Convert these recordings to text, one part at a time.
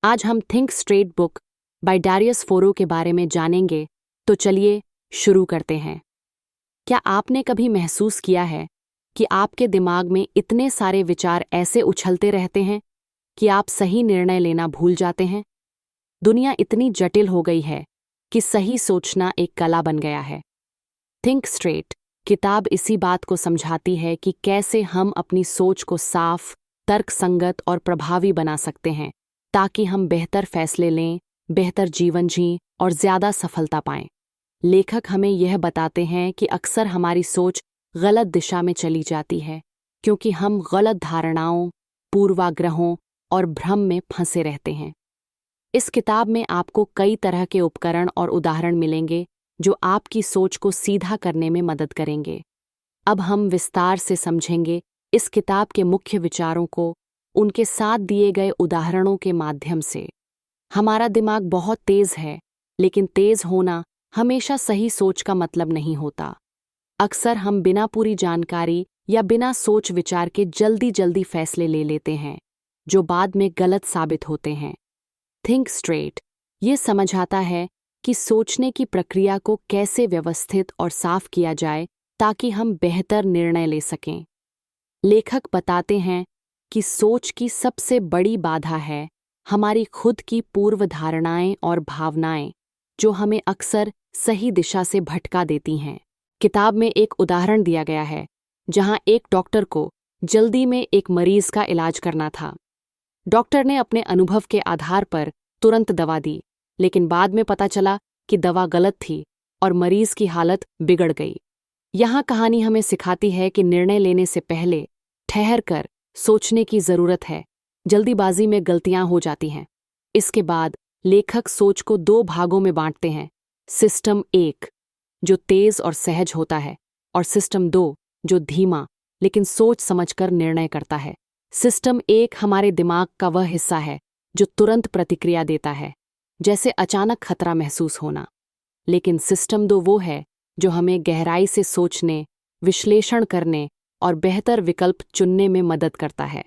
आज हम think straight book by Darius फोरो के बारे में जानेंगे, तो चलिए शुरू करते हैं। क्या आपने कभी महसूस किया है कि आपके दिमाग में इतने सारे विचार ऐसे उछलते रहते हैं कि आप सही निर्णय लेना भूल जाते हैं? दुनिया इतनी जटिल हो गई है कि सही सोचना एक कला बन गया है। थिंक स्ट्रेट किताब इसी बात को समझाती है कि कैसे हम अपनी सोच को साफ, तर्कसंगत और प्रभावी बना सकते हैं, ताकि हम बेहतर फैसले लें, बेहतर जीवन जिएं और ज़्यादा सफलता पाएं। लेखक हमें यह बताते हैं कि अक्सर हमारी सोच गलत दिशा में चली जाती है, क्योंकि हम गलत धारणाओं, पूर्वाग्रहों और भ्रम में फंसे रहते हैं। इस किताब में आपको कई तरह के उपकरण और उदाहरण मिलेंगे जो आपकी सोच को सीधा करने में मदद करेंगे। अब हम विस्तार से समझेंगे इस किताब के मुख्य विचारों को उनके साथ दिए गए उदाहरणों के माध्यम से। हमारा दिमाग बहुत तेज है, लेकिन तेज होना हमेशा सही सोच का मतलब नहीं होता। अक्सर हम बिना पूरी जानकारी या बिना सोच विचार के जल्दी जल्दी फैसले ले लेते हैं, जो बाद में गलत साबित होते हैं। थिंक स्ट्रेट ये समझाता है कि सोचने की प्रक्रिया को कैसे व्यवस्थित और साफ किया जाए ताकि हम बेहतर निर्णय ले सकें। लेखक बताते हैं कि सोच की सबसे बड़ी बाधा है हमारी खुद की पूर्व धारणाएं और भावनाएं, जो हमें अक्सर सही दिशा से भटका देती हैं। किताब में एक उदाहरण दिया गया है जहां एक डॉक्टर को जल्दी में एक मरीज का इलाज करना था। डॉक्टर ने अपने अनुभव के आधार पर तुरंत दवा दी, लेकिन बाद में पता चला कि दवा गलत थी और मरीज की हालत बिगड़ गई। यहाँ कहानी हमें सिखाती है कि निर्णय लेने से पहले ठहर कर सोचने की ज़रूरत है। जल्दीबाजी में गलतियाँ हो जाती हैं। इसके बाद लेखक सोच को दो भागों में बांटते हैं। सिस्टम 1 जो तेज और सहज होता है, और सिस्टम 2 जो धीमा लेकिन सोच समझकर निर्णय करता है। सिस्टम 1 हमारे दिमाग का वह हिस्सा है जो तुरंत प्रतिक्रिया देता है, जैसे अचानक खतरा महसूस होना। लेकिन सिस्टम 2 वो है जो हमें गहराई से सोचने, विश्लेषण करने और बेहतर विकल्प चुनने में मदद करता है।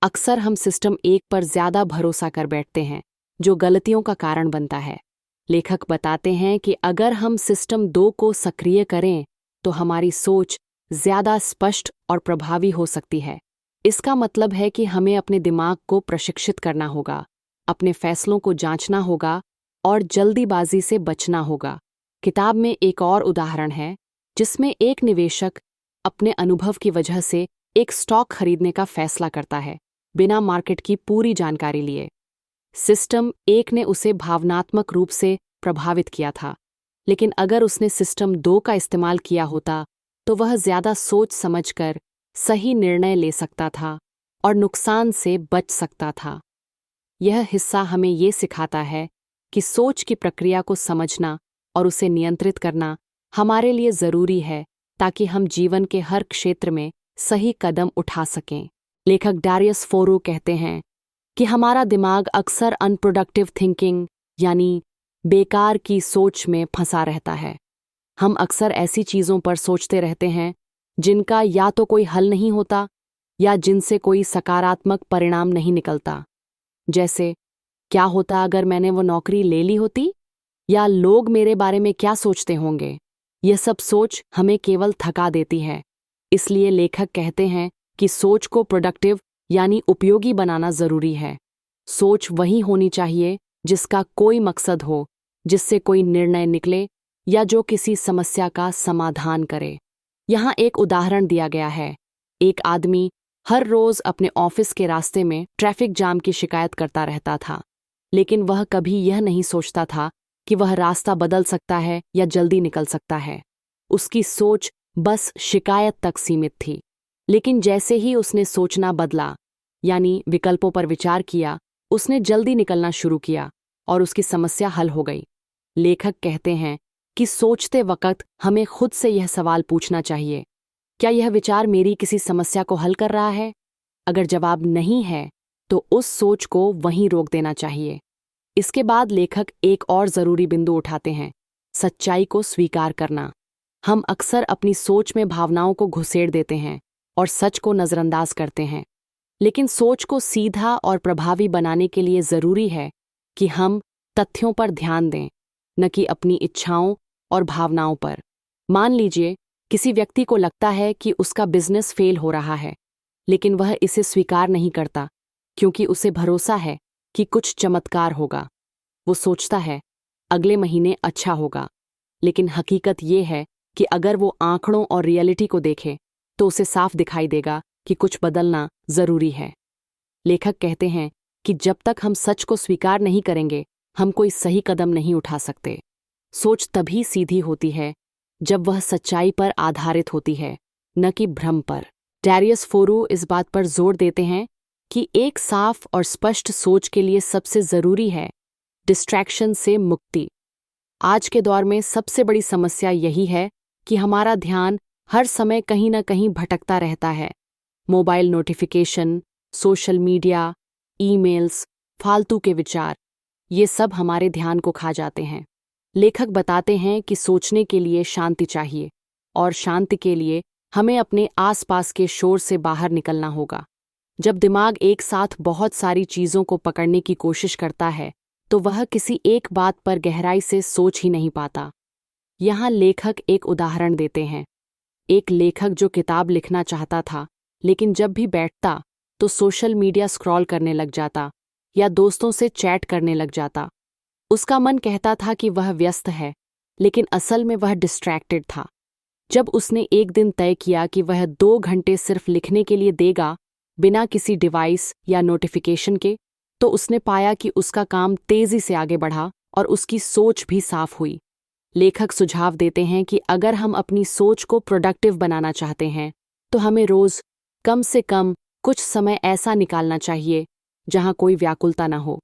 अक्सर हम सिस्टम 1 पर ज़्यादा भरोसा कर बैठते हैं, जो गलतियों का कारण बनता है। लेखक बताते हैं कि अगर हम सिस्टम 2 को सक्रिय करें तो हमारी सोच ज़्यादा स्पष्ट और प्रभावी हो सकती है। इसका मतलब है कि हमें अपने दिमाग को प्रशिक्षित करना होगा, अपने फैसलों को जांचना होगा और जल्दीबाजी से बचना होगा। किताब में एक और उदाहरण है जिसमें एक निवेशक अपने अनुभव की वजह से एक स्टॉक खरीदने का फैसला करता है, बिना मार्केट की पूरी जानकारी लिए। सिस्टम 1 ने उसे भावनात्मक रूप से प्रभावित किया था, लेकिन अगर उसने सिस्टम 2 का इस्तेमाल किया होता तो वह ज़्यादा सोच समझकर सही निर्णय ले सकता था और नुकसान से बच सकता था। यह हिस्सा हमें ये सिखाता है कि सोच की प्रक्रिया को समझना और उसे नियंत्रित करना हमारे लिए ज़रूरी है, ताकि हम जीवन के हर क्षेत्र में सही कदम उठा सकें। लेखक डैरियस फोरो कहते हैं कि हमारा दिमाग अक्सर अनप्रोडक्टिव थिंकिंग यानी बेकार की सोच में फंसा रहता है। हम अक्सर ऐसी चीज़ों पर सोचते रहते हैं जिनका या तो कोई हल नहीं होता या जिनसे कोई सकारात्मक परिणाम नहीं निकलता। जैसे, क्या होता अगर मैंने वो नौकरी ले ली होती, या लोग मेरे बारे में क्या सोचते होंगे। यह सब सोच हमें केवल थका देती है। इसलिए लेखक कहते हैं कि सोच को प्रोडक्टिव यानी उपयोगी बनाना ज़रूरी है। सोच वही होनी चाहिए जिसका कोई मकसद हो, जिससे कोई निर्णय निकले या जो किसी समस्या का समाधान करे। यहाँ एक उदाहरण दिया गया है। एक आदमी हर रोज़ अपने ऑफिस के रास्ते में ट्रैफिक जाम की शिकायत करता रहता था, लेकिन वह कभी यह नहीं सोचता था कि वह रास्ता बदल सकता है या जल्दी निकल सकता है। उसकी सोच बस शिकायत तक सीमित थी। लेकिन जैसे ही उसने सोचना बदला, यानी विकल्पों पर विचार किया, उसने जल्दी निकलना शुरू किया और उसकी समस्या हल हो गई। लेखक कहते हैं कि सोचते वक्त हमें खुद से यह सवाल पूछना चाहिए, क्या यह विचार मेरी किसी समस्या को हल कर रहा है? अगर जवाब नहीं है, तो उस सोच को वहीं रोक देना चाहिए। इसके बाद लेखक एक और ज़रूरी बिंदु उठाते हैं, सच्चाई को स्वीकार करना। हम अक्सर अपनी सोच में भावनाओं को घुसेड़ देते हैं और सच को नज़रअंदाज करते हैं। लेकिन सोच को सीधा और प्रभावी बनाने के लिए ज़रूरी है कि हम तथ्यों पर ध्यान दें, न कि अपनी इच्छाओं और भावनाओं पर। मान लीजिए किसी व्यक्ति को लगता है कि उसका बिजनेस फेल हो रहा है, लेकिन वह इसे स्वीकार नहीं करता क्योंकि उसे भरोसा है कि कुछ चमत्कार होगा। वो सोचता है अगले महीने अच्छा होगा, लेकिन हकीकत ये है कि अगर वो आंकड़ों और रियलिटी को देखे तो उसे साफ दिखाई देगा कि कुछ बदलना जरूरी है। लेखक कहते हैं कि जब तक हम सच को स्वीकार नहीं करेंगे, हम कोई सही कदम नहीं उठा सकते। सोच तभी सीधी होती है जब वह सच्चाई पर आधारित होती है, न कि भ्रम पर। डैरियस फोरू इस बात पर जोर देते हैं कि एक साफ और स्पष्ट सोच के लिए सबसे जरूरी है डिस्ट्रैक्शन से मुक्ति। आज के दौर में सबसे बड़ी समस्या यही है कि हमारा ध्यान हर समय कहीं न कहीं भटकता रहता है। Mobile notification, social media, emails, फालतू के विचार, ये सब हमारे ध्यान को खा जाते हैं। लेखक बताते हैं कि सोचने के लिए शांति चाहिए, और शांति के लिए हमें अपने आसपास के शोर से बाहर निकलना होगा। जब दिमाग एक साथ बहुत सारी चीज़ों को पकड़ने की कोशिश करता है, तो वह किसी एक बात पर गहराई से सोच ही नहीं पाता। यहाँ लेखक एक उदाहरण देते हैं। एक लेखक जो किताब लिखना चाहता था, लेकिन जब भी बैठता तो सोशल मीडिया स्क्रॉल करने लग जाता या दोस्तों से चैट करने लग जाता। उसका मन कहता था कि वह व्यस्त है, लेकिन असल में वह डिस्ट्रैक्टेड था। जब उसने एक दिन तय किया कि वह 2 घंटे सिर्फ लिखने के लिए देगा, बिना किसी डिवाइस या नोटिफिकेशन के, तो उसने पाया कि उसका काम तेजी से आगे बढ़ा और उसकी सोच भी साफ हुई। लेखक सुझाव देते हैं कि अगर हम अपनी सोच को प्रोडक्टिव बनाना चाहते हैं, तो हमें रोज कम से कम कुछ समय ऐसा निकालना चाहिए जहां कोई व्याकुलता न हो।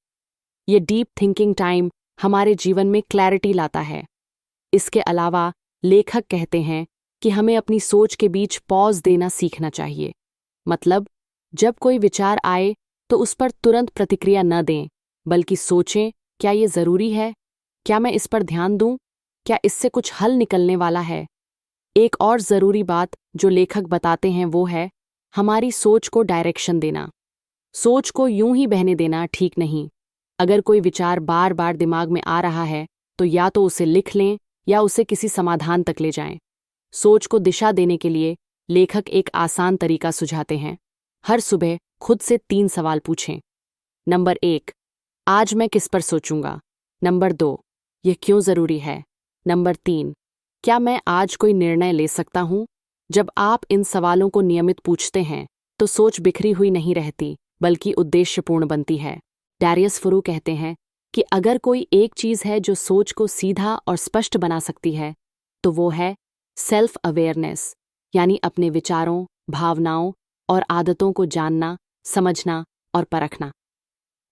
ये डीप थिंकिंग टाइम हमारे जीवन में क्लैरिटी लाता है। इसके अलावा लेखक कहते हैं कि हमें अपनी सोच के बीच पॉज देना सीखना चाहिए। मतलब, जब कोई विचार आए तो उस पर तुरंत प्रतिक्रिया न दें, बल्कि सोचें, क्या ये ज़रूरी है? क्या मैं इस पर ध्यान दूं? क्या इससे कुछ हल निकलने वाला है? एक और ज़रूरी बात जो लेखक बताते हैं वो है हमारी सोच को डायरेक्शन देना। सोच को यूं ही बहने देना ठीक नहीं। अगर कोई विचार बार बार दिमाग में आ रहा है, तो या तो उसे लिख लें या उसे किसी समाधान तक ले जाएं। सोच को दिशा देने के लिए लेखक एक आसान तरीका सुझाते हैं। हर सुबह खुद से 3 सवाल पूछें। नंबर 1, आज मैं किस पर सोचूंगा? नंबर 2, यह क्यों ज़रूरी है? नंबर 3, क्या मैं आज कोई निर्णय ले सकता हूं? जब आप इन सवालों को नियमित पूछते हैं, तो सोच बिखरी हुई नहीं रहती, बल्कि उद्देश्यपूर्ण बनती है। डैरियस फोरू कहते हैं कि अगर कोई एक चीज़ है जो सोच को सीधा और स्पष्ट बना सकती है, तो वो है सेल्फ अवेयरनेस, यानी अपने विचारों, भावनाओं और आदतों को जानना, समझना और परखना।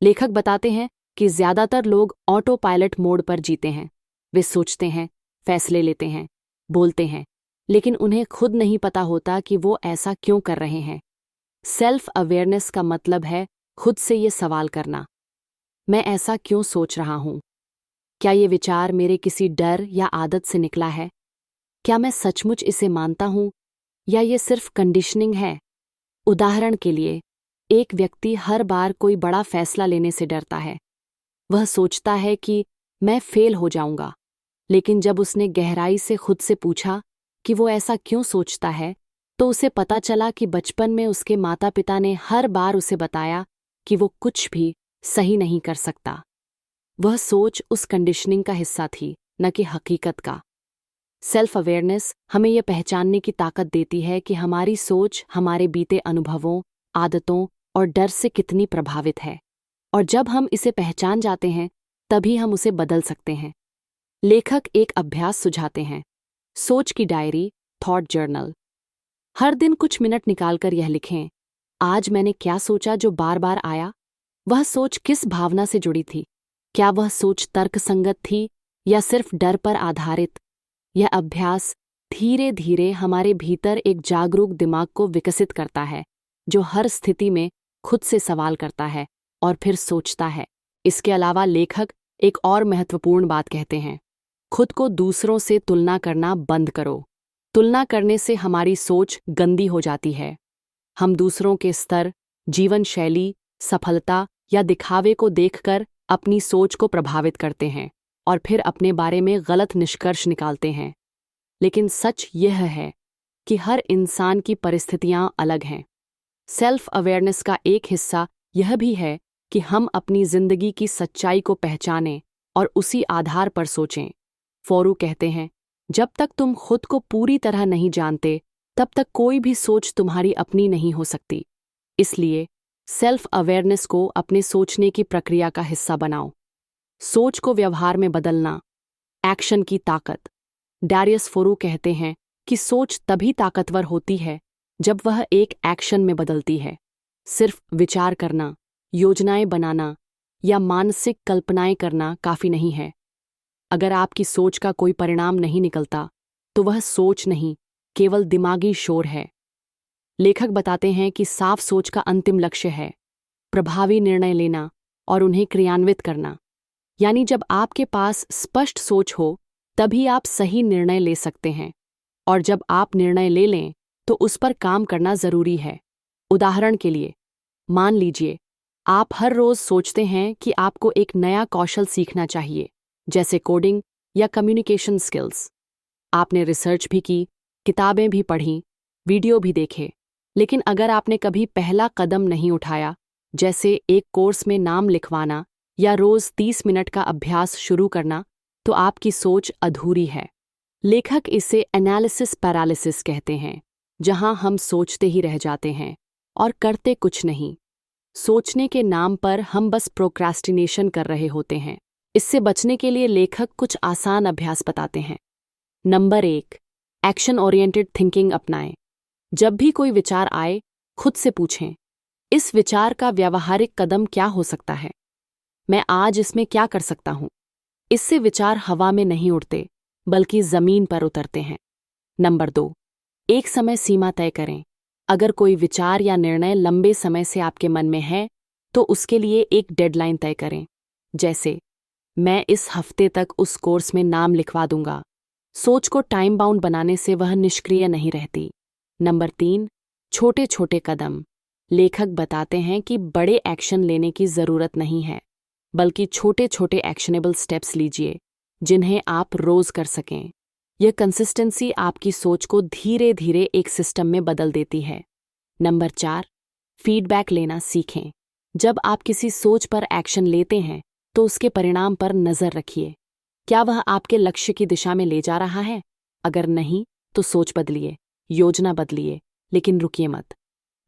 लेखक बताते हैं कि ज़्यादातर लोग ऑटो पायलट मोड पर जीते हैं। वे सोचते हैं, फैसले लेते हैं, बोलते हैं, लेकिन उन्हें खुद नहीं पता होता कि वो ऐसा क्यों कर रहे हैं। सेल्फ अवेयरनेस का मतलब है खुद से ये सवाल करना, मैं ऐसा क्यों सोच रहा हूँ? क्या ये विचार मेरे किसी डर या आदत से निकला है? क्या मैं सचमुच इसे मानता हूँ या ये सिर्फ कंडीशनिंग है? उदाहरण के लिए, एक व्यक्ति हर बार कोई बड़ा फैसला लेने से डरता है। वह सोचता है कि मैं फेल हो जाऊंगा, लेकिन जब उसने गहराई से खुद से पूछा कि वो ऐसा क्यों सोचता है, तो उसे पता चला कि बचपन में उसके माता पिता ने हर बार उसे बताया कि वो कुछ भी सही नहीं कर सकता। वह सोच उस कंडीशनिंग का हिस्सा थी, न कि हकीकत का। सेल्फ अवेयरनेस हमें यह पहचानने की ताकत देती है कि हमारी सोच हमारे बीते अनुभवों, आदतों और डर से कितनी प्रभावित है, और जब हम इसे पहचान जाते हैं, तभी हम उसे बदल सकते हैं। लेखक एक अभ्यास सुझाते हैं, सोच की डायरी, थॉट जर्नल। हर दिन कुछ मिनट निकालकर यह लिखें, आज मैंने क्या सोचा जो बार बार आया? वह सोच किस भावना से जुड़ी थी? क्या वह सोच तर्कसंगत थी या सिर्फ डर पर आधारित? यह अभ्यास धीरे धीरे हमारे भीतर एक जागरूक दिमाग को विकसित करता है, जो हर स्थिति में खुद से सवाल करता है और फिर सोचता है। इसके अलावा लेखक एक और महत्वपूर्ण बात कहते हैं, खुद को दूसरों से तुलना करना बंद करो। तुलना करने से हमारी सोच गंदी हो जाती है। हम दूसरों के स्तर, जीवन शैली, सफलता या दिखावे को देखकर अपनी सोच को प्रभावित करते हैं और फिर अपने बारे में गलत निष्कर्ष निकालते हैं। लेकिन सच यह है कि हर इंसान की परिस्थितियां अलग हैं। सेल्फ अवेयरनेस का एक हिस्सा यह भी है कि हम अपनी जिंदगी की सच्चाई को पहचानें और उसी आधार पर सोचें। फोरू कहते हैं, जब तक तुम खुद को पूरी तरह नहीं जानते, तब तक कोई भी सोच तुम्हारी अपनी नहीं हो सकती। इसलिए सेल्फ अवेयरनेस को अपने सोचने की प्रक्रिया का हिस्सा बनाओ। सोच को व्यवहार में बदलना, एक्शन की ताकत। डैरियस फोरू कहते हैं कि सोच तभी ताकतवर होती है जब वह एक एक्शन में बदलती है। सिर्फ विचार करना, योजनाएं बनाना या मानसिक कल्पनाएं करना काफी नहीं है। अगर आपकी सोच का कोई परिणाम नहीं निकलता, तो वह सोच नहीं, केवल दिमागी शोर है। लेखक बताते हैं कि साफ सोच का अंतिम लक्ष्य है प्रभावी निर्णय लेना और उन्हें क्रियान्वित करना। यानी जब आपके पास स्पष्ट सोच हो, तभी आप सही निर्णय ले सकते हैं, और जब आप निर्णय ले लें तो उस पर काम करना जरूरी है। उदाहरण के लिए, मान लीजिए आप हर रोज सोचते हैं कि आपको एक नया कौशल सीखना चाहिए, जैसे कोडिंग या कम्युनिकेशन स्किल्स। आपने रिसर्च भी की, किताबें भी पढ़ीं, वीडियो भी देखे, लेकिन अगर आपने कभी पहला कदम नहीं उठाया, जैसे एक कोर्स में नाम लिखवाना या रोज 30 मिनट का अभ्यास शुरू करना, तो आपकी सोच अधूरी है। लेखक इसे एनालिसिस पैरालिसिस कहते हैं, जहां हम सोचते ही रह जाते हैं और करते कुछ नहीं। सोचने के नाम पर हम बस प्रोक्रास्टिनेशन कर रहे होते हैं। इससे बचने के लिए लेखक कुछ आसान अभ्यास बताते हैं। नंबर 1, एक्शन ओरिएंटेड थिंकिंग अपनाएं। जब भी कोई विचार आए, खुद से पूछें, इस विचार का व्यावहारिक कदम क्या हो सकता है? मैं आज इसमें क्या कर सकता हूं? इससे विचार हवा में नहीं उड़ते, बल्कि जमीन पर उतरते हैं। नंबर 2, एक समय सीमा तय करें। अगर कोई विचार या निर्णय लंबे समय से आपके मन में है, तो उसके लिए एक डेडलाइन तय करें, जैसे मैं इस हफ्ते तक उस कोर्स में नाम लिखवा दूंगा। सोच को टाइम बाउंड बनाने से वह निष्क्रिय नहीं रहती। नंबर 3, छोटे छोटे कदम। लेखक बताते हैं कि बड़े एक्शन लेने की जरूरत नहीं है, बल्कि छोटे छोटे एक्शनेबल स्टेप्स लीजिए, जिन्हें आप रोज कर सकें। यह कंसिस्टेंसी आपकी सोच को धीरे धीरे एक सिस्टम में बदल देती है। नंबर 4, फीडबैक लेना सीखें। जब आप किसी सोच पर एक्शन लेते हैं, तो उसके परिणाम पर नजर रखिए। क्या वह आपके लक्ष्य की दिशा में ले जा रहा है? अगर नहीं, तो सोच बदलिए, योजना बदलिए, लेकिन रुकिए मत।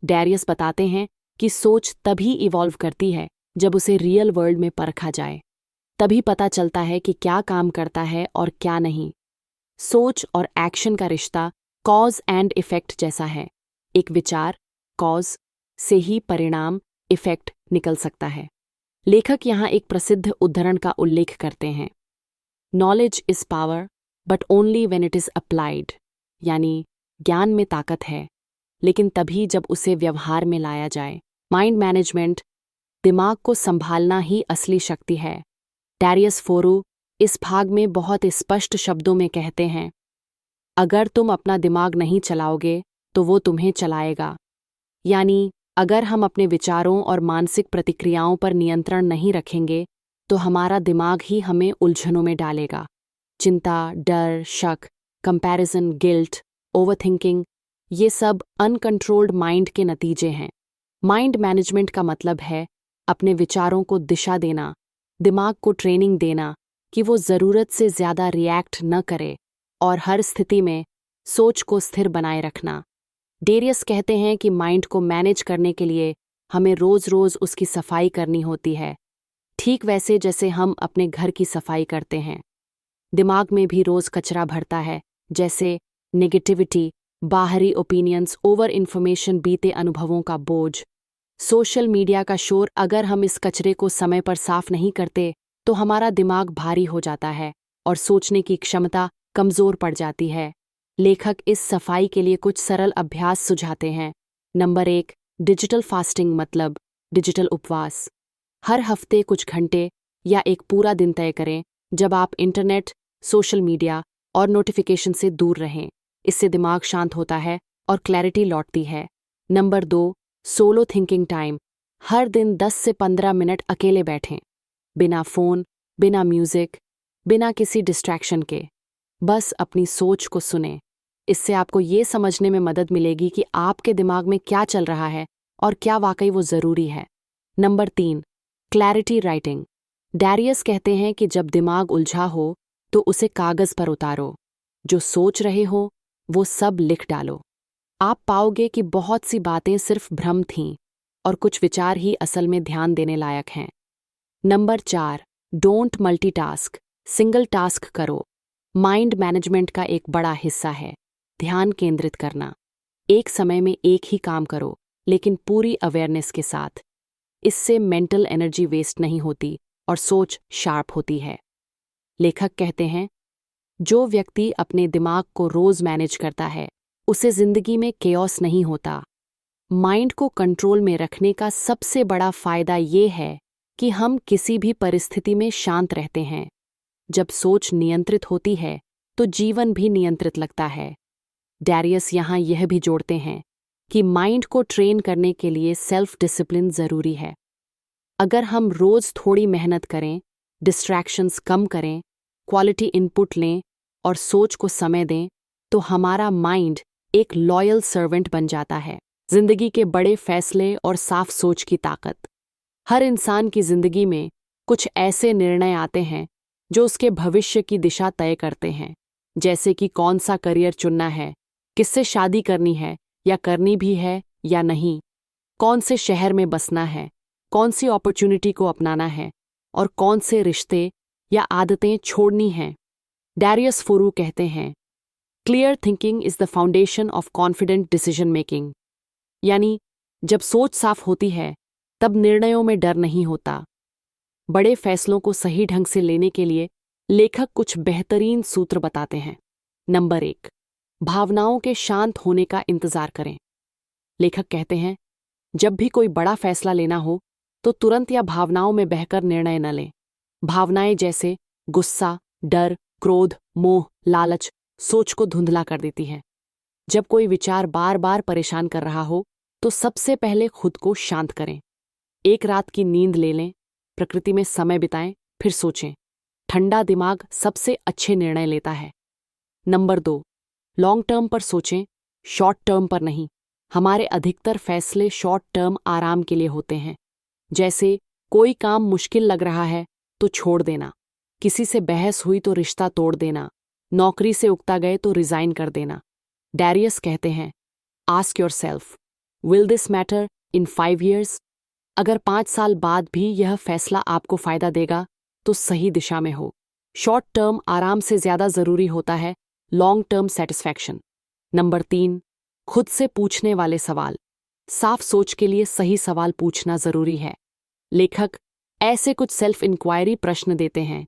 डैरियस बताते हैं कि सोच तभी इवॉल्व करती है जब उसे रियल वर्ल्ड में परखा जाए। तभी पता चलता है कि क्या काम करता है और क्या नहीं। सोच और एक्शन का रिश्ता कॉज एंड इफेक्ट जैसा है। एक विचार, कॉज से ही परिणाम, इफेक्ट निकल सकता है। लेखक यहाँ एक प्रसिद्ध उद्धरण का उल्लेख करते हैं, knowledge is power but only when it is applied. यानी ज्ञान में ताकत है, लेकिन तभी जब उसे व्यवहार में लाया जाए। माइंड मैनेजमेंट, दिमाग को संभालना ही असली शक्ति है। डैरियस फोरू इस भाग में बहुत स्पष्ट शब्दों में कहते हैं, अगर तुम अपना दिमाग नहीं चलाओगे, तो वो तुम्हें चलाएगा। यानी अगर हम अपने विचारों और मानसिक प्रतिक्रियाओं पर नियंत्रण नहीं रखेंगे, तो हमारा दिमाग ही हमें उलझनों में डालेगा। चिंता, डर, शक, कंपैरिजन, गिल्ट, ओवरथिंकिंग, ये सब अनकंट्रोल्ड माइंड के नतीजे हैं। माइंड मैनेजमेंट का मतलब है अपने विचारों को दिशा देना, दिमाग को ट्रेनिंग देना कि वो ज़रूरत से ज़्यादा रिएक्ट न करे, और हर स्थिति में सोच को स्थिर बनाए रखना। डैरियस कहते हैं कि माइंड को मैनेज करने के लिए हमें रोज़-रोज़ उसकी सफाई करनी होती है, ठीक वैसे जैसे हम अपने घर की सफाई करते हैं। दिमाग में भी रोज़ कचरा भरता है, जैसे नेगेटिविटी, बाहरी ओपिनियंस, ओवर इन्फॉर्मेशन, बीते अनुभवों का बोझ, सोशल मीडिया का शोर। अगर हम इस कचरे को समय पर साफ नहीं करते, तो हमारा दिमाग भारी हो जाता है और सोचने की क्षमता कमज़ोर पड़ जाती है। लेखक इस सफाई के लिए कुछ सरल अभ्यास सुझाते हैं। नंबर 1, डिजिटल फास्टिंग, मतलब डिजिटल उपवास। हर हफ्ते कुछ घंटे या एक पूरा दिन तय करें जब आप इंटरनेट, सोशल मीडिया और नोटिफिकेशन से दूर रहें। इससे दिमाग शांत होता है और क्लैरिटी लौटती है। Number 2, solo thinking time. हर दिन 10 से 15 मिनट अकेले बैठें। बिना फ़ोन, बिना म्यूज़िक, बिना किसी डिस्ट्रैक्शन के। बस अपनी सोच को सुने। इससे आपको ये समझने में मदद मिलेगी कि आपके दिमाग में क्या चल रहा है और क्या वाकई वो ज़रूरी है। Number 3, clarity writing. डैरियस कहते हैं कि जब दिमाग उलझा हो तो उसे कागज़ पर उतारो। जो सोच रहे हो वो सब लिख डालो। आप पाओगे कि बहुत सी बातें सिर्फ भ्रम थीं और कुछ विचार ही असल में ध्यान देने लायक हैं। Number 4, don't multitask, single task करो। माइंड मैनेजमेंट का एक बड़ा हिस्सा है ध्यान केंद्रित करना। एक समय में एक ही काम करो, लेकिन पूरी अवेयरनेस के साथ। इससे मेंटल एनर्जी वेस्ट नहीं होती और सोच शार्प होती है। लेखक कहते हैं, जो व्यक्ति अपने दिमाग को रोज मैनेज करता है उसे जिंदगी में केओस नहीं होता। माइंड को कंट्रोल में रखने का सबसे बड़ा फायदा ये है कि हम किसी भी परिस्थिति में शांत रहते हैं। जब सोच नियंत्रित होती है तो जीवन भी नियंत्रित लगता है। डैरियस यहाँ यह भी जोड़ते हैं कि माइंड को ट्रेन करने के लिए सेल्फ डिसिप्लिन जरूरी है। अगर हम रोज थोड़ी मेहनत करें, डिस्ट्रैक्शंस कम करें, क्वालिटी इनपुट लें और सोच को समय दें, तो हमारा माइंड एक लॉयल सर्वेंट बन जाता है। जिंदगी के बड़े फैसले और साफ सोच की ताकत। हर इंसान की जिंदगी में कुछ ऐसे निर्णय आते हैं जो उसके भविष्य की दिशा तय करते हैं, जैसे कि कौन सा करियर चुनना है, किससे शादी करनी है या करनी भी है या नहीं, कौन से शहर में बसना है, कौन सी अपॉर्चुनिटी को अपनाना है और कौन से रिश्ते या आदतें छोड़नी हैं। डैरियस फोरू कहते हैं, clear thinking is the foundation of confident decision making. यानी जब सोच साफ होती है तब निर्णयों में डर नहीं होता। बड़े फैसलों को सही ढंग से लेने के लिए लेखक कुछ बेहतरीन सूत्र बताते हैं। नंबर 1, भावनाओं के शांत होने का इंतजार करें। लेखक कहते हैं, जब भी कोई बड़ा फैसला लेना हो तो तुरंत या भावनाओं में बहकर निर्णय न लें। भावनाएं जैसे गुस्सा, डर, क्रोध, मोह, लालच सोच को धुंधला कर देती हैं। जब कोई विचार बार बार परेशान कर रहा हो तो सबसे पहले खुद को शांत करें। एक रात की नींद ले लें, प्रकृति में समय बिताएं, फिर सोचें। ठंडा दिमाग सबसे अच्छे निर्णय लेता है। नंबर 2, लॉन्ग टर्म पर सोचें, शॉर्ट टर्म पर नहीं। हमारे अधिकतर फैसले शॉर्ट टर्म आराम के लिए होते हैं। जैसे कोई काम मुश्किल लग रहा है तो छोड़ देना, किसी से बहस हुई तो रिश्ता तोड़ देना, नौकरी से उकता गए तो रिजाइन कर देना। डैरियस कहते हैं, ask yourself, will this matter in 5 years? अगर 5 साल बाद भी यह फैसला आपको फायदा देगा तो सही दिशा में हो। शॉर्ट टर्म आराम से ज्यादा जरूरी होता है लॉन्ग टर्म सेटिस्फैक्शन। नंबर 3, खुद से पूछने वाले सवाल। साफ सोच के लिए सही सवाल पूछना जरूरी है। लेखक ऐसे कुछ सेल्फ इंक्वायरी प्रश्न देते हैं।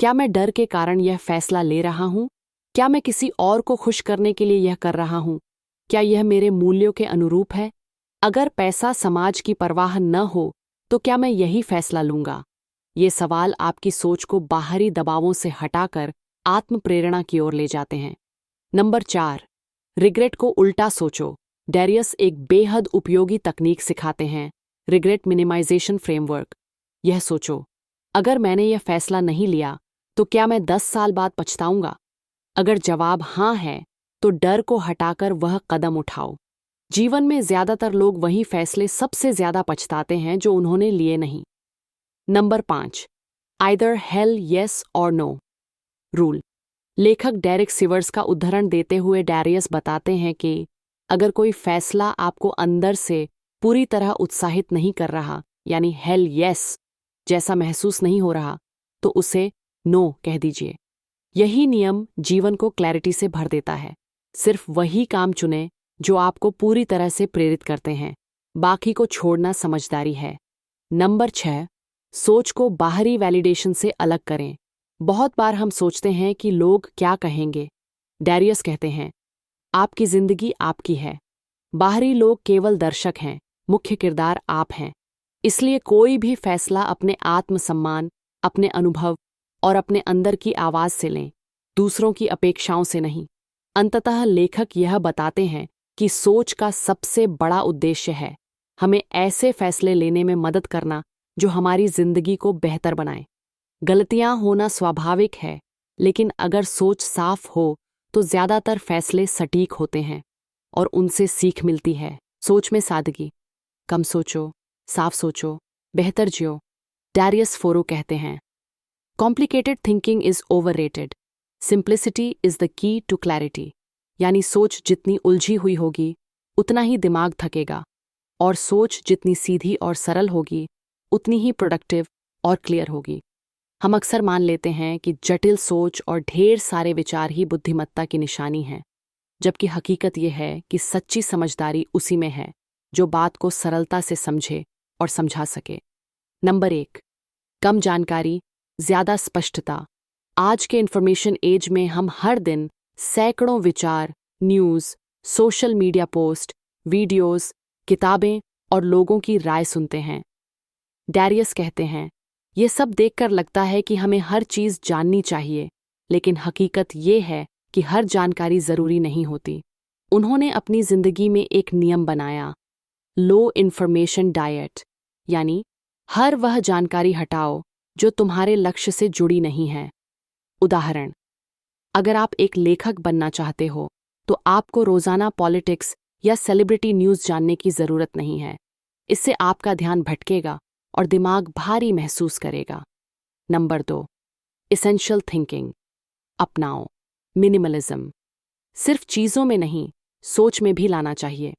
क्या मैं डर के कारण यह फैसला ले रहा हूं? क्या मैं किसी और को खुश करने के लिए यह कर रहा हूं? क्या यह मेरे मूल्यों के अनुरूप है? अगर पैसा समाज की परवाह न हो तो क्या मैं यही फैसला लूंगा? ये सवाल आपकी सोच को बाहरी दबावों से हटाकर आत्म प्रेरणा की ओर ले जाते हैं। नंबर 4, रिग्रेट को उल्टा सोचो। डैरियस एक बेहद उपयोगी तकनीक सिखाते हैं, रिग्रेट मिनिमाइजेशन फ्रेमवर्क। यह सोचो, अगर मैंने यह फैसला नहीं लिया तो क्या मैं 10 साल बाद पछताऊंगा? अगर जवाब हाँ है तो डर को हटाकर वह कदम उठाओ। जीवन में ज्यादातर लोग वही फैसले सबसे ज्यादा पछताते हैं जो उन्होंने लिए नहीं। नंबर 5, आइदर हेल येस और नो रूल। लेखक डेरिक सिवर्स का उदाहरण देते हुए डैरियस बताते हैं कि अगर कोई फैसला आपको अंदर से पूरी तरह उत्साहित नहीं कर रहा, यानी हेल येस जैसा महसूस नहीं हो रहा, तो उसे नो कह दीजिए। यही नियम जीवन को क्लैरिटी से भर देता है। सिर्फ वही काम चुनें जो आपको पूरी तरह से प्रेरित करते हैं, बाकी को छोड़ना समझदारी है। नंबर 6, सोच को बाहरी वैलिडेशन से अलग करें। बहुत बार हम सोचते हैं कि लोग क्या कहेंगे। डैरियस कहते हैं, आपकी जिंदगी आपकी है, बाहरी लोग केवल दर्शक हैं, मुख्य किरदार आप हैं। इसलिए कोई भी फैसला अपने आत्मसम्मान, अपने अनुभव और अपने अंदर की आवाज से लें, दूसरों की अपेक्षाओं से नहीं। अंततः लेखक यह बताते हैं कि सोच का सबसे बड़ा उद्देश्य है हमें ऐसे फैसले लेने में मदद करना जो हमारी जिंदगी को बेहतर बनाए। गलतियां होना स्वाभाविक है, लेकिन अगर सोच साफ हो तो ज्यादातर फैसले सटीक होते हैं और उनसे सीख मिलती है। सोच में सादगी। कम सोचो, साफ सोचो, बेहतर जियो। डैरियस फोरो कहते हैं, complicated thinking is overrated, simplicity is the key to clarity. यानी सोच जितनी उलझी हुई होगी उतना ही दिमाग थकेगा, और सोच जितनी सीधी और सरल होगी उतनी ही प्रोडक्टिव और क्लियर होगी। हम अक्सर मान लेते हैं कि जटिल सोच और ढेर सारे विचार ही बुद्धिमत्ता की निशानी है, जबकि हकीकत यह है कि सच्ची समझदारी उसी में है जो बात को सरलता से समझे और समझा सके। नंबर 1, कम जानकारी, ज्यादा स्पष्टता। आज के इंफॉर्मेशन एज में हम हर दिन सैकड़ों विचार, news, social media post, videos, किताबें और लोगों की राय सुनते हैं। डैरियस कहते हैं, ये सब देखकर लगता है कि हमें हर चीज़ जाननी चाहिए, लेकिन हकीकत ये है कि हर जानकारी ज़रूरी नहीं होती। उन्होंने अपनी ज़िंदगी में एक नियम बनाया, लो इन्फॉर्मेशन डाइट, यानी हर वह जानकारी हटाओ जो तुम्हारे लक्ष्य से जुड़ी नहीं है। उदाहरण, अगर आप एक लेखक बनना चाहते हो तो आपको रोज़ाना पॉलिटिक्स या सेलिब्रिटी न्यूज़ जानने की ज़रूरत नहीं है। इससे आपका ध्यान भटकेगा और दिमाग भारी महसूस करेगा। नंबर 2, एसेंशियल थिंकिंग अपनाओ। मिनिमलिज्म सिर्फ चीज़ों में नहीं, सोच में भी लाना चाहिए।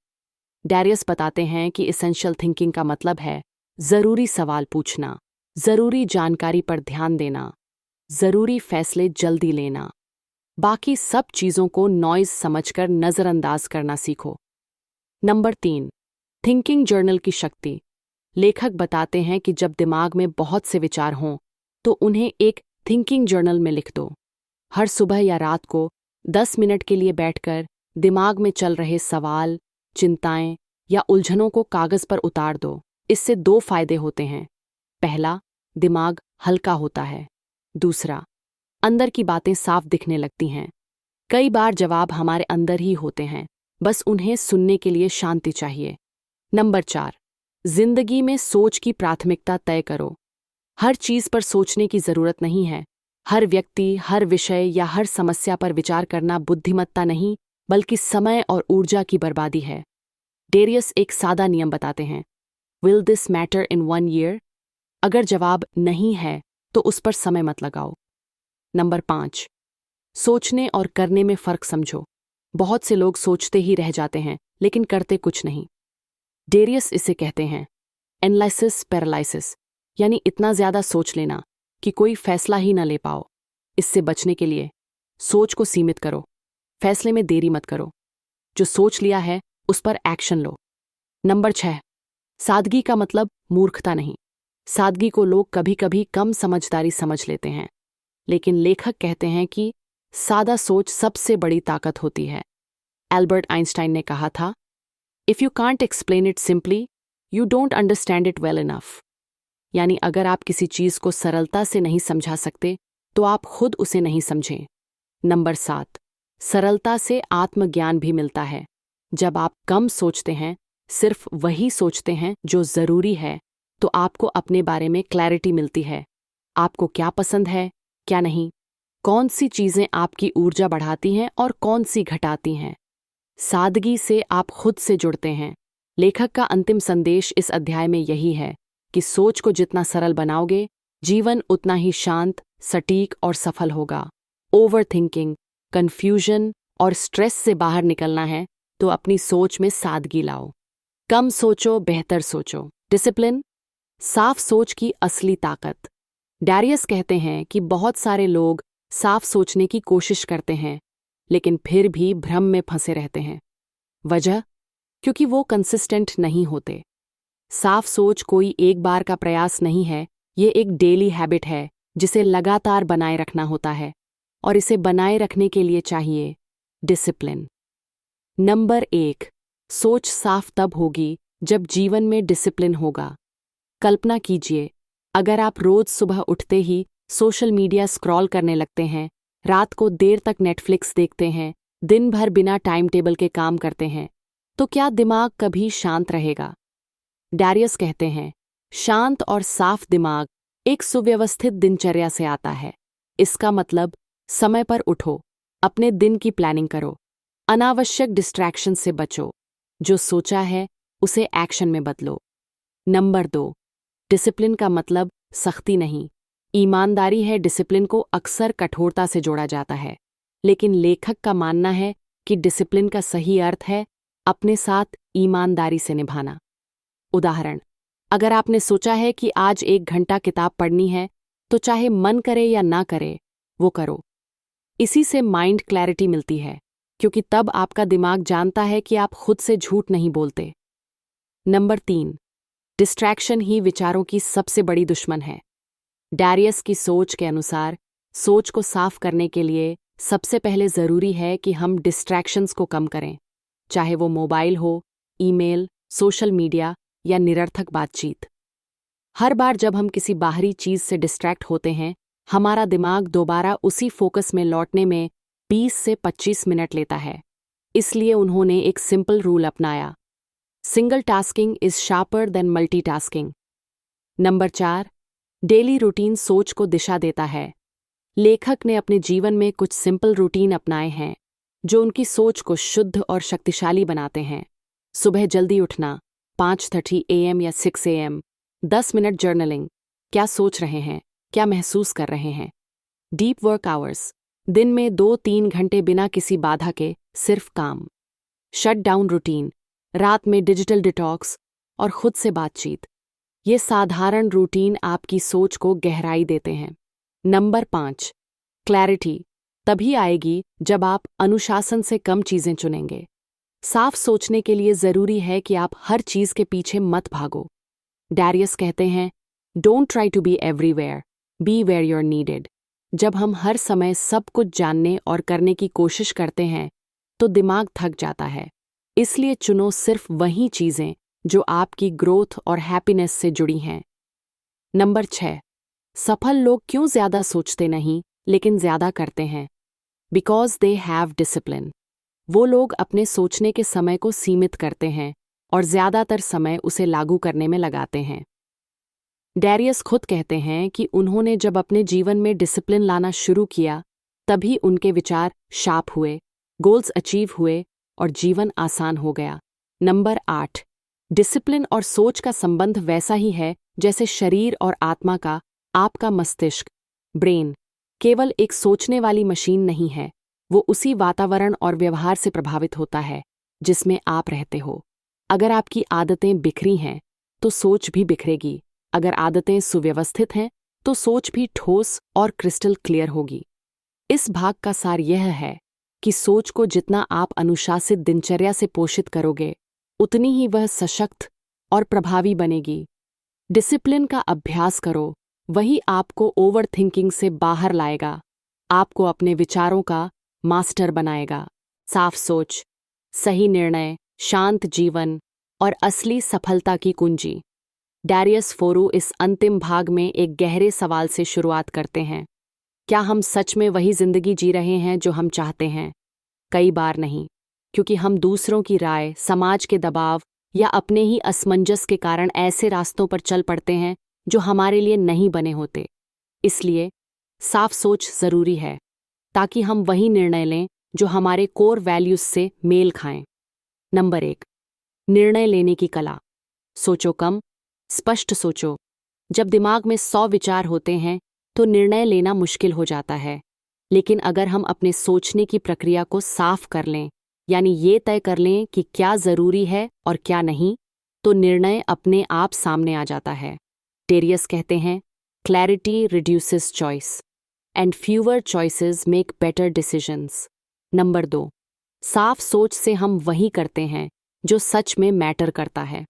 डैरियस बताते हैं कि एसेंशियल थिंकिंग का मतलब है ज़रूरी सवाल पूछना, ज़रूरी जानकारी पर ध्यान देना, ज़रूरी फैसले जल्दी लेना। बाकी सब चीज़ों को नॉइज़ समझकर नज़रअंदाज करना सीखो। नंबर 3, थिंकिंग जर्नल की शक्ति। लेखक बताते हैं कि जब दिमाग में बहुत से विचार हों तो उन्हें एक थिंकिंग जर्नल में लिख दो। हर सुबह या रात को 10 मिनट के लिए बैठकर दिमाग में चल रहे सवाल, चिंताएं या उलझनों को कागज़ पर उतार दो। इससे 2 फायदे होते हैं। पहला, दिमाग हल्का होता है। दूसरा, अंदर की बातें साफ दिखने लगती हैं। कई बार जवाब हमारे अंदर ही होते हैं, बस उन्हें सुनने के लिए शांति चाहिए। नंबर 4, जिंदगी में सोच की प्राथमिकता तय करो। हर चीज़ पर सोचने की ज़रूरत नहीं है। हर व्यक्ति, हर विषय या हर समस्या पर विचार करना बुद्धिमत्ता नहीं, बल्कि समय और ऊर्जा की बर्बादी है। डैरियस एक सादा नियम बताते हैं, will this matter in 1 year? अगर जवाब नहीं है तो उस पर समय मत लगाओ। नंबर 5, सोचने और करने में फ़र्क समझो। बहुत से लोग सोचते ही रह जाते हैं लेकिन करते कुछ नहीं। डैरियस इसे कहते हैं एनालिसिस पैरालिसिस, यानी इतना ज़्यादा सोच लेना कि कोई फैसला ही ना ले पाओ। इससे बचने के लिए सोच को सीमित करो, फैसले में देरी मत करो। जो सोच लिया है उस पर एक्शन लो। नंबर 6, सादगी का मतलब मूर्खता नहीं। सादगी को लोग कभी कभी कम समझदारी समझ लेते हैं, लेकिन लेखक कहते हैं कि सादा सोच सबसे बड़ी ताकत होती है। एल्बर्ट आइंस्टाइन ने कहा था, if you can't explain it simply, you don't understand it well enough. यानी अगर आप किसी चीज़ को सरलता से नहीं समझा सकते तो आप खुद उसे नहीं समझें। नंबर 7, सरलता से आत्मज्ञान भी मिलता है। जब आप कम सोचते हैं, सिर्फ वही सोचते हैं जो ज़रूरी है, तो आपको अपने बारे में क्लैरिटी मिलती है। आपको क्या पसंद है, क्या नहीं, कौन सी चीज़ें आपकी ऊर्जा बढ़ाती हैं और कौन सी घटाती हैं। सादगी से आप खुद से जुड़ते हैं। लेखक का अंतिम संदेश इस अध्याय में यही है कि सोच को जितना सरल बनाओगे, जीवन उतना ही शांत, सटीक और सफल होगा। ओवर थिंकिंग, कन्फ्यूजन और स्ट्रेस से बाहर निकलना है तो अपनी सोच में सादगी लाओ। कम सोचो, बेहतर सोचो। डिसिप्लिन, साफ सोच की असली ताकत। डैरियस कहते हैं कि बहुत सारे लोग साफ सोचने की कोशिश करते हैं लेकिन फिर भी भ्रम में फंसे रहते हैं। वजह, क्योंकि वो कंसिस्टेंट नहीं होते। साफ सोच कोई एक बार का प्रयास नहीं है, ये एक डेली हैबिट है जिसे लगातार बनाए रखना होता है, और इसे बनाए रखने के लिए चाहिए डिसिप्लिन। नंबर 1, सोच साफ तब होगी जब जीवन में डिसिप्लिन होगा। कल्पना कीजिए, अगर आप रोज सुबह उठते ही सोशल मीडिया स्क्रॉल करने लगते हैं, रात को देर तक नेटफ्लिक्स देखते हैं, दिन भर बिना टाइम टेबल के काम करते हैं, तो क्या दिमाग कभी शांत रहेगा? डैरियस कहते हैं, शांत और साफ दिमाग एक सुव्यवस्थित दिनचर्या से आता है। इसका मतलब समय पर उठो, अपने दिन की प्लानिंग करो, अनावश्यक डिस्ट्रैक्शन से बचो, जो सोचा है उसे एक्शन में बदलो। नंबर 2, डिसिप्लिन का मतलब सख्ती नहीं, ईमानदारी है। डिसिप्लिन को अक्सर कठोरता से जोड़ा जाता है, लेकिन लेखक का मानना है कि डिसिप्लिन का सही अर्थ है अपने साथ ईमानदारी से निभाना। उदाहरण, अगर आपने सोचा है कि आज 1 घंटा किताब पढ़नी है, तो चाहे मन करे या ना करे, वो करो। इसी से माइंड क्लैरिटी मिलती है, क्योंकि तब आपका दिमाग जानता है कि आप खुद से झूठ नहीं बोलते। नंबर 3, डिस्ट्रैक्शन ही विचारों की सबसे बड़ी दुश्मन है। डैरियस की सोच के अनुसार सोच को साफ करने के लिए सबसे पहले ज़रूरी है कि हम डिस्ट्रैक्शंस को कम करें, चाहे वो मोबाइल हो, ईमेल, सोशल मीडिया या निरर्थक बातचीत। हर बार जब हम किसी बाहरी चीज़ से डिस्ट्रैक्ट होते हैं, हमारा दिमाग दोबारा उसी फोकस में लौटने में 20 से 25 मिनट लेता है। इसलिए उन्होंने एक सिंपल रूल अपनाया, single tasking is sharper than multitasking. Number 4, daily routine सोच को दिशा देता है। लेखक ने अपने जीवन में कुछ सिंपल रूटीन अपनाए हैं जो उनकी सोच को शुद्ध और शक्तिशाली बनाते हैं। सुबह जल्दी उठना, 5:30 AM या 6 AM, 10 मिनट जर्नलिंग, क्या सोच रहे हैं, क्या महसूस कर रहे हैं। डीप वर्क आवर्स, दिन में 2-3 घंटे बिना किसी बाधा के सिर्फ काम। शट डाउन रूटीन, रात में डिजिटल डिटॉक्स और खुद से बातचीत। ये साधारण रूटीन आपकी सोच को गहराई देते हैं। नंबर 5, क्लैरिटी तभी आएगी जब आप अनुशासन से कम चीज़ें चुनेंगे। साफ सोचने के लिए ज़रूरी है कि आप हर चीज़ के पीछे मत भागो। डैरियस कहते हैं, don't try to be everywhere, be where you're needed. जब हम हर समय सब कुछ जानने और करने की कोशिश करते हैं, तो दिमाग थक जाता है। इसलिए चुनो सिर्फ वही चीज़ें जो आपकी ग्रोथ और हैप्पीनेस से जुड़ी हैं। नंबर 6, सफल लोग क्यों ज़्यादा सोचते नहीं लेकिन ज़्यादा करते हैं? Because they have discipline. वो लोग अपने सोचने के समय को सीमित करते हैं और ज़्यादातर समय उसे लागू करने में लगाते हैं। डैरियस खुद कहते हैं कि उन्होंने जब अपने जीवन में डिसिप्लिन लाना शुरू किया, तभी उनके विचार शार्प हुए, गोल्स अचीव हुए और जीवन आसान हो गया। नंबर 8, डिसिप्लिन और सोच का संबंध वैसा ही है जैसे शरीर और आत्मा का। आपका मस्तिष्क, ब्रेन, केवल एक सोचने वाली मशीन नहीं है, वो उसी वातावरण और व्यवहार से प्रभावित होता है जिसमें आप रहते हो। अगर आपकी आदतें बिखरी हैं, तो सोच भी बिखरेगी। अगर आदतें सुव्यवस्थित हैं, तो सोच भी ठोस और क्रिस्टल क्लियर होगी। इस भाग का सार यह है कि सोच को जितना आप अनुशासित दिनचर्या से पोषित करोगे, उतनी ही वह सशक्त और प्रभावी बनेगी। डिसिप्लिन का अभ्यास करो, वही आपको ओवर थिंकिंग से बाहर लाएगा, आपको अपने विचारों का मास्टर बनाएगा। साफ सोच, सही निर्णय, शांत जीवन और असली सफलता की कुंजी। डैरियस फोरू इस अंतिम भाग में एक गहरे सवाल से शुरुआत करते हैं। क्या हम सच में वही जिंदगी जी रहे हैं जो हम चाहते हैं? कई बार नहीं, क्योंकि हम दूसरों की राय, समाज के दबाव या अपने ही असमंजस के कारण ऐसे रास्तों पर चल पड़ते हैं जो हमारे लिए नहीं बने होते। इसलिए साफ सोच जरूरी है, ताकि हम वही निर्णय लें जो हमारे कोर वैल्यूज से मेल खाएं। नंबर 1, निर्णय लेने की कला। सोचो कम, स्पष्ट सोचो। जब दिमाग में 100 विचार होते हैं, तो निर्णय लेना मुश्किल हो जाता है। लेकिन अगर हम अपने सोचने की प्रक्रिया को साफ कर लें, यानी ये तय कर लें कि क्या ज़रूरी है और क्या नहीं, तो निर्णय अपने आप सामने आ जाता है। डैरियस कहते हैं, clarity reduces choice and fewer choices make better decisions. Number 2, साफ सोच से हम वही करते हैं जो सच में मैटर करता है।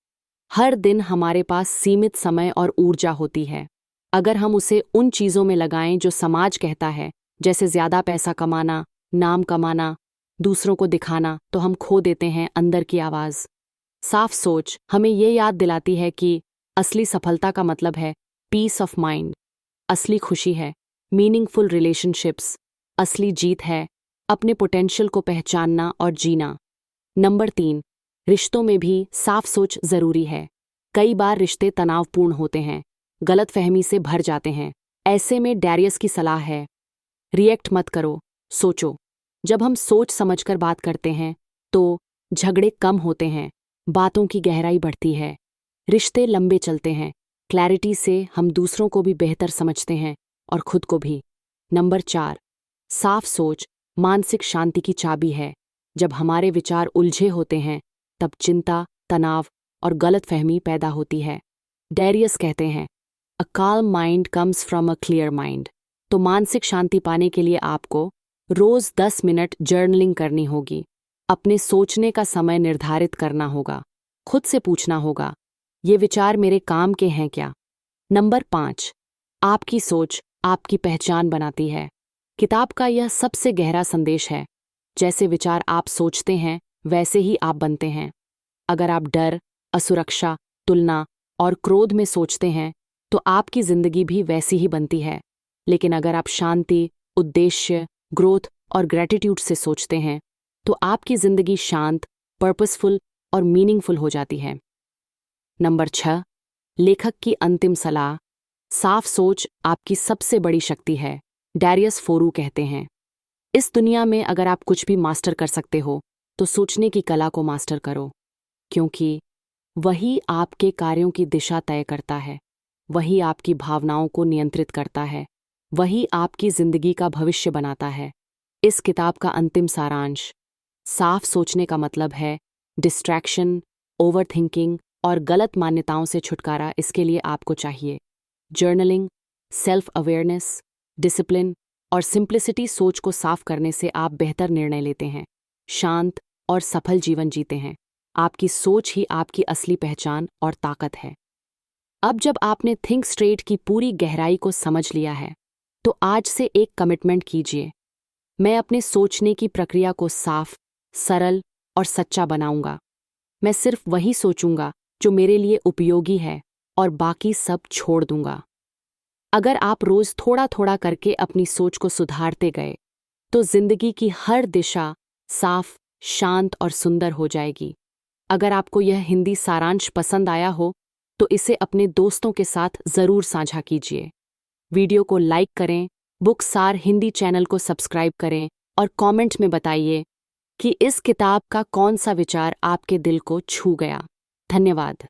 हर दिन हमारे पास सीमित समय और ऊर्जा होती है। अगर हम उसे उन चीज़ों में लगाएं जो समाज कहता है, जैसे ज़्यादा पैसा कमाना, नाम कमाना, दूसरों को दिखाना, तो हम खो देते हैं अंदर की आवाज़। साफ सोच हमें ये याद दिलाती है कि असली सफलता का मतलब है पीस ऑफ माइंड, असली खुशी है मीनिंगफुल रिलेशनशिप्स, असली जीत है अपने पोटेंशियल को पहचानना और जीना। नंबर 3, रिश्तों में भी साफ सोच ज़रूरी है। कई बार रिश्ते तनावपूर्ण होते हैं, गलतफहमी से भर जाते हैं। ऐसे में डैरियस की सलाह है, रिएक्ट मत करो, सोचो। जब हम सोच समझकर बात करते हैं तो झगड़े कम होते हैं, बातों की गहराई बढ़ती है, रिश्ते लंबे चलते हैं। क्लैरिटी से हम दूसरों को भी बेहतर समझते हैं और खुद को भी। नंबर 4, साफ सोच मानसिक शांति की चाबी है। जब हमारे विचार उलझे होते हैं तब चिंता, तनाव और गलतफहमी पैदा होती है। डैरियस कहते हैं, अ calm mind comes from a clear mind. तो मानसिक शांति पाने के लिए आपको रोज 10 मिनट जर्नलिंग करनी होगी। अपने सोचने का समय निर्धारित करना होगा। खुद से पूछना होगा, ये विचार मेरे काम के हैं क्या? नंबर 5, आपकी सोच आपकी पहचान बनाती है। किताब का यह सबसे गहरा संदेश है, जैसे विचार आप सोचते हैं वैसे ही आप बनते हैं। अगर आप डर, असुरक्षा, तुलना और क्रोध में सोचते हैं तो आपकी जिंदगी भी वैसी ही बनती है। लेकिन अगर आप शांति, उद्देश्य, ग्रोथ और ग्रेटिट्यूड से सोचते हैं तो आपकी जिंदगी शांत, पर्पसफुल और मीनिंगफुल हो जाती है। नंबर 6, लेखक की अंतिम सलाह, साफ सोच आपकी सबसे बड़ी शक्ति है। डैरियस फोरू कहते हैं, इस दुनिया में अगर आप कुछ भी मास्टर कर सकते हो तो सोचने की कला को मास्टर करो, क्योंकि वही आपके कार्यों की दिशा तय करता है, वही आपकी भावनाओं को नियंत्रित करता है, वही आपकी जिंदगी का भविष्य बनाता है। इस किताब का अंतिम सारांश, साफ सोचने का मतलब है डिस्ट्रैक्शन, ओवरथिंकिंग और गलत मान्यताओं से छुटकारा। इसके लिए आपको चाहिए जर्नलिंग, सेल्फ अवेयरनेस, डिसिप्लिन और सिंप्लिसिटी। सोच को साफ करने से आप बेहतर निर्णय लेते हैं, शांत और सफल जीवन जीते हैं। आपकी सोच ही आपकी असली पहचान और ताकत है। अब जब आपने थिंक स्ट्रेट की पूरी गहराई को समझ लिया है तो आज से एक कमिटमेंट कीजिए, मैं अपने सोचने की प्रक्रिया को साफ, सरल और सच्चा बनाऊंगा। मैं सिर्फ वही सोचूंगा जो मेरे लिए उपयोगी है और बाकी सब छोड़ दूंगा। अगर आप रोज थोड़ा थोड़ा करके अपनी सोच को सुधारते गए तो जिंदगी की हर दिशा साफ, शांत और सुंदर हो जाएगी। अगर आपको यह हिंदी सारांश पसंद आया हो तो इसे अपने दोस्तों के साथ ज़रूर साझा कीजिए। वीडियो को लाइक करें, बुक सार हिंदी चैनल को सब्सक्राइब करें और कमेंट में बताइए कि इस किताब का कौन सा विचार आपके दिल को छू गया। धन्यवाद।